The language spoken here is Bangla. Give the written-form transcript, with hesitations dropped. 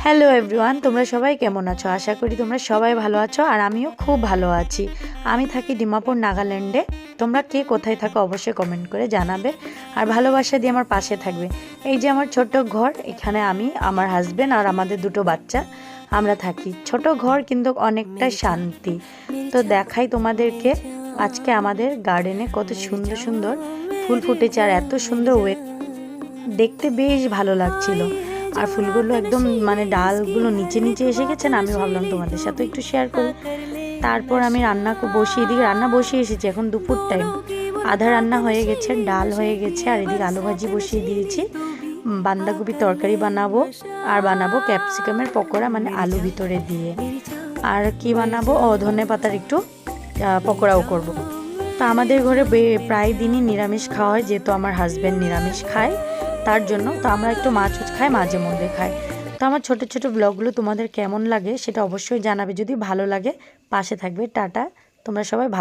হ্যালো এভরিওয়ান, তোমরা সবাই কেমন আছো? আশা করি তোমরা সবাই ভালো আছো আর আমিও খুব ভালো আছি। আমি থাকি ডিমাপুর, নাগাল্যান্ডে। তোমরা কে কোথায় থাকো অবশ্যই কমেন্ট করে জানাবে আর ভালোবাসা দিয়ে আমার পাশে থাকবে। এই যে আমার ছোট্ট ঘর, এখানে আমি, আমার হাজব্যান্ড আর আমাদের দুটো বাচ্চা আমরা থাকি। ছোট ঘর কিন্তু অনেকটা শান্তি। তো দেখাই তোমাদেরকে আজকে আমাদের গার্ডেনে কত সুন্দর সুন্দর ফুল ফুটেছে আর এত সুন্দর দেখতে বেশ ভালো লাগছিল। আর ফুলগুলো একদম মানে ডালগুলো নিচে নিচে এসে গেছে না, আমি ভাবলাম তোমাদের সাথে একটু শেয়ার করি। তারপর আমি রান্না বসিয়ে, এদিকে রান্না বসিয়ে এসেছি, এখন দুপুর টাইম। আধা রান্না হয়ে গেছে, ডাল হয়ে গেছে আর এদিকে আলু ভাজি বসিয়ে দিয়েছি। বাঁধাকপির তরকারি বানাবো আর বানাবো ক্যাপসিকামের পকোড়া, মানে আলু ভিতরে দিয়ে। আর কি বানাবো, ধনে পাতার একটু পকোড়াও করব। তো আমাদের ঘরে প্রায় দিনই নিরামিষ খাওয়া হয়, যেহেতু আমার হাজব্যান্ড নিরামিষ খায়, তার জন্য তো আমরা একটু মাছ খাই, মাঝে মধ্যে খাই। তো আমার ছোট ছোট ব্লগগুলো তোমাদের কেমন লাগে সেটা অবশ্যই জানাবে। যদি ভালো লাগে পাশে থাকবে। টাটা, তোমরা সবাই ভালো।